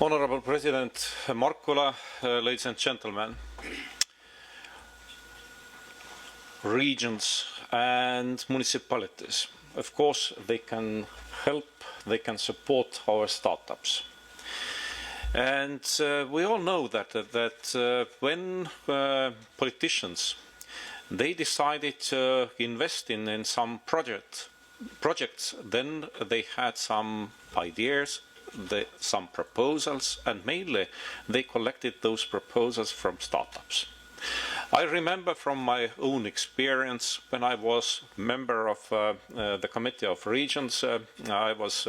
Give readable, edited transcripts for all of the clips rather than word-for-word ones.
Honorable President Markkula, ladies and gentlemen, regions and municipalities, of course, they can help, they can support our startups. And we all know that when politicians, they decided to invest in some projects, then they had some ideas, some proposals, and mainly they collected those proposals from startups. I remember from my own experience when I was member of the Committee of Regions. I was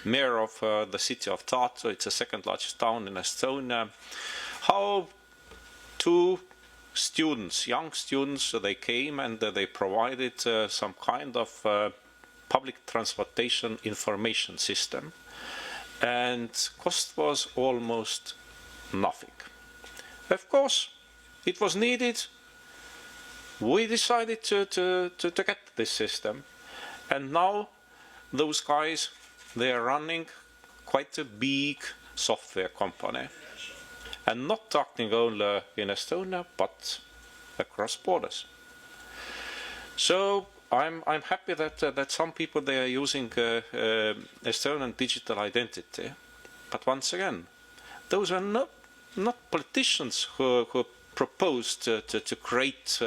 mayor of the city of Tartu. It's the second largest town in Estonia. How two students, young students, they came and they provided some kind of public transportation information system. And cost was almost nothing. Of course, it was needed. We decided to get this system. And now those guys, they are running quite a big software company. And not talking only in Estonia, but across borders. So I'm happy that some people, they are using Estonian digital identity. But once again, those are not politicians who proposed to create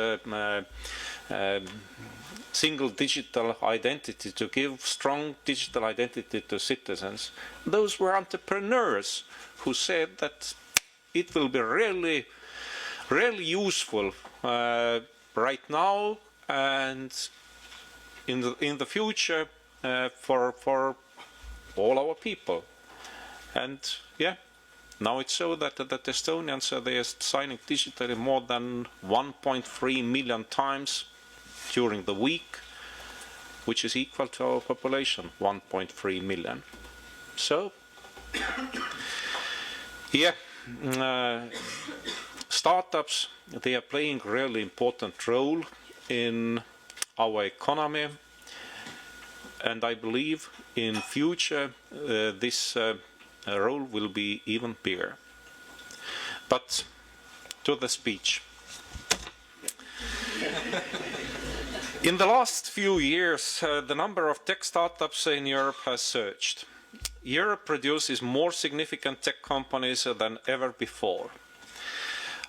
single digital identity, to give strong digital identity to citizens. Those were entrepreneurs who said that it will be really useful right now and in the future for all our people. And yeah, now it's so that Estonians, they are signing digitally more than 1.3 million times during the week, which is equal to our population, 1.3 million. So, yeah, startups, they are playing a really important role in our economy, and I believe in future this role will be even bigger. But to the speech. In the last few years, the number of tech startups in Europe has surged. Europe produces more significant tech companies than ever before.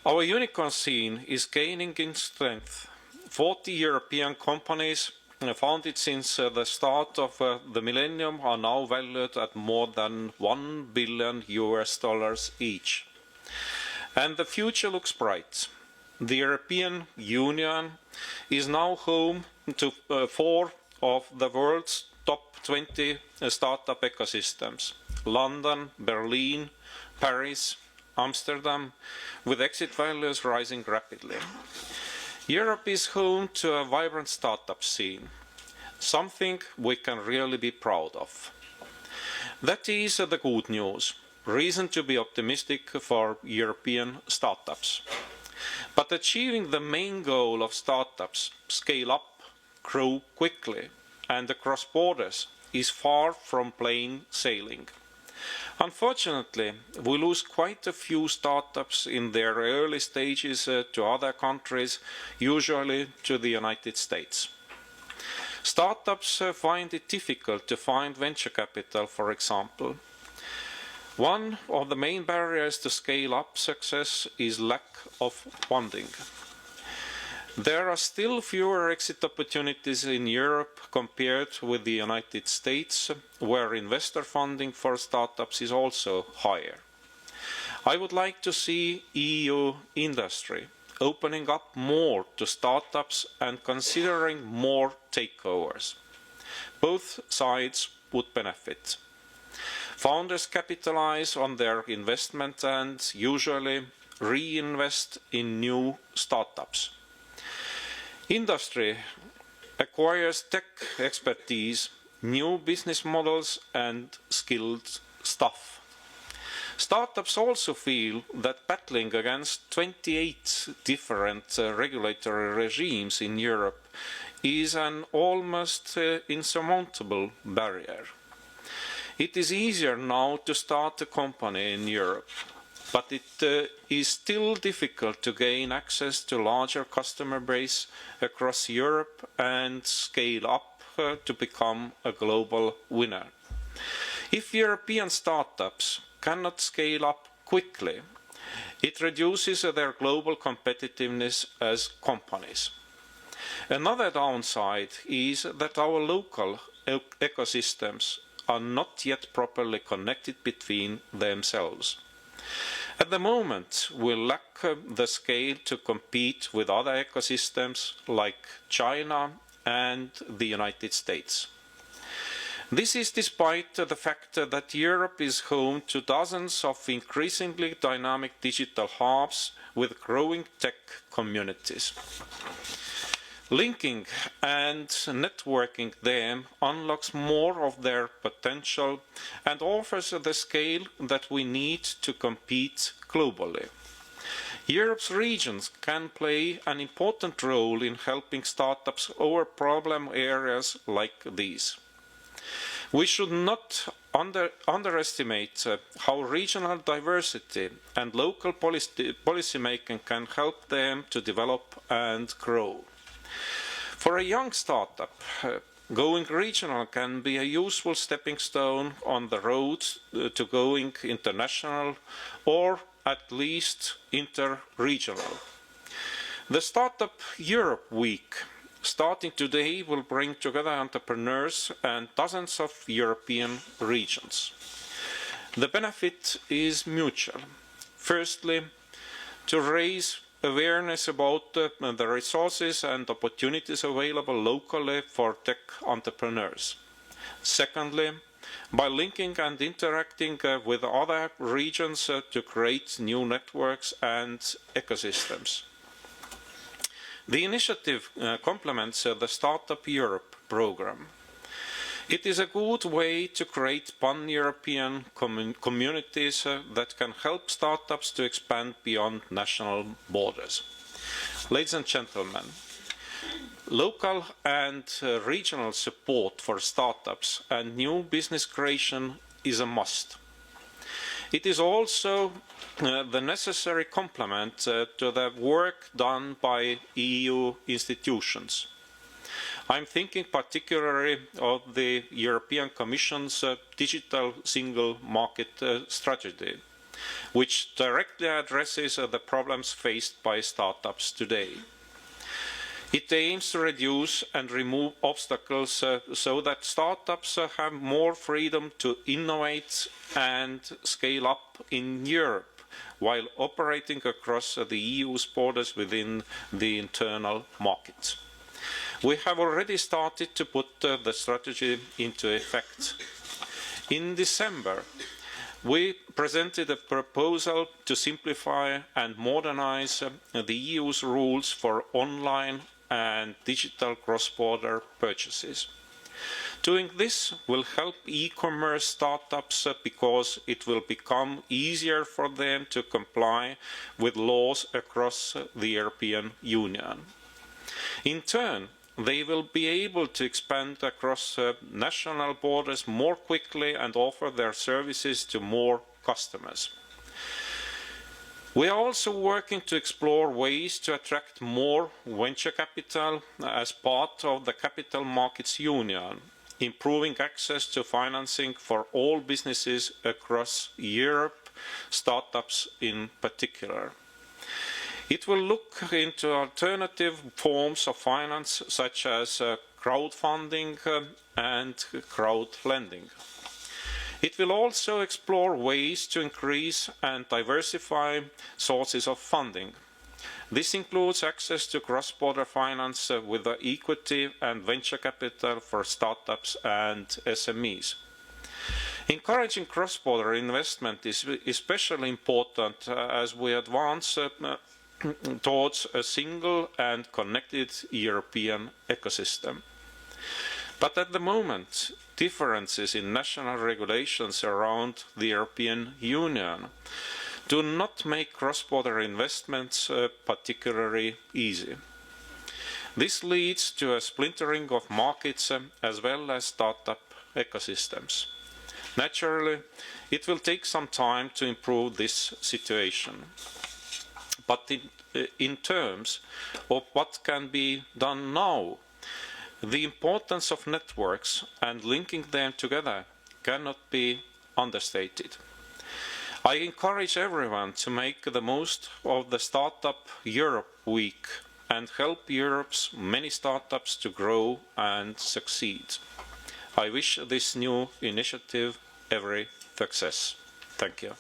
Our unicorn scene is gaining in strength. 40 European companies founded since the start of the millennium are now valued at more than $1 billion each. And the future looks bright. The European Union is now home to 4 of the world's top 20 startup ecosystems: London, Berlin, Paris, Amsterdam, with exit values rising rapidly. Europe is home to a vibrant startup scene, something we can really be proud of. That is the good news, reason to be optimistic for European startups. But achieving the main goal of startups, scale up, grow quickly, and across borders, is far from plain sailing. Unfortunately, we lose quite a few startups in their early stages to other countries, usually to the United States. Startups find it difficult to find venture capital, for example. One of the main barriers to scale up success is lack of funding. There are still fewer exit opportunities in Europe compared with the United States, where investor funding for startups is also higher. I would like to see EU industry opening up more to startups and considering more takeovers. Both sides would benefit. Founders capitalize on their investment and usually reinvest in new startups. Industry acquires tech expertise, new business models, and skilled staff. Startups also feel that battling against 28 different regulatory regimes in Europe is an almost insurmountable barrier. It is easier now to start a company in Europe, but it is still difficult to gain access to larger customer base across Europe and scale up to become a global winner. If European startups cannot scale up quickly, it reduces their global competitiveness as companies. Another downside is that our local ecosystems are not yet properly connected between themselves. At the moment, we lack the scale to compete with other ecosystems like China and the United States. This is despite the fact that Europe is home to dozens of increasingly dynamic digital hubs with growing tech communities. Linking and networking them unlocks more of their potential and offers the scale that we need to compete globally. Europe's regions can play an important role in helping startups over problem areas like these. We should not underestimate how regional diversity and local policy making can help them to develop and grow. For a young startup, going regional can be a useful stepping stone on the road to going international or at least inter-regional. The Startup Europe Week, starting today, will bring together entrepreneurs and dozens of European regions. The benefit is mutual. Firstly, to raise awareness about the resources and opportunities available locally for tech entrepreneurs. Secondly, by linking and interacting with other regions to create new networks and ecosystems. The initiative complements the Startup Europe program. It is a good way to create pan-European communities that can help startups to expand beyond national borders. Ladies and gentlemen, local and regional support for startups and new business creation is a must. It is also the necessary complement to the work done by EU institutions. I'm thinking particularly of the European Commission's digital single market strategy, which directly addresses the problems faced by startups today. It aims to reduce and remove obstacles so that startups have more freedom to innovate and scale up in Europe while operating across the EU's borders within the internal market. We have already started to put the strategy into effect. In December, we presented a proposal to simplify and modernize the EU's rules for online and digital cross-border purchases. Doing this will help e-commerce startups because it will become easier for them to comply with laws across the European Union. In turn, they will be able to expand across national borders more quickly and offer their services to more customers. We are also working to explore ways to attract more venture capital as part of the Capital Markets Union, improving access to financing for all businesses across Europe, startups in particular. It will look into alternative forms of finance such as crowdfunding and crowdlending. It will also explore ways to increase and diversify sources of funding. This includes access to cross-border finance with equity and venture capital for startups and SMEs. Encouraging cross-border investment is especially important as we advance towards a single and connected European ecosystem. But at the moment, differences in national regulations around the European Union do not make cross-border investments particularly easy. This leads to a splintering of markets as well as startup ecosystems. Naturally, it will take some time to improve this situation. But in terms of what can be done now, the importance of networks and linking them together cannot be understated. I encourage everyone to make the most of the Startup Europe Week and help Europe's many startups to grow and succeed. I wish this new initiative every success. Thank you.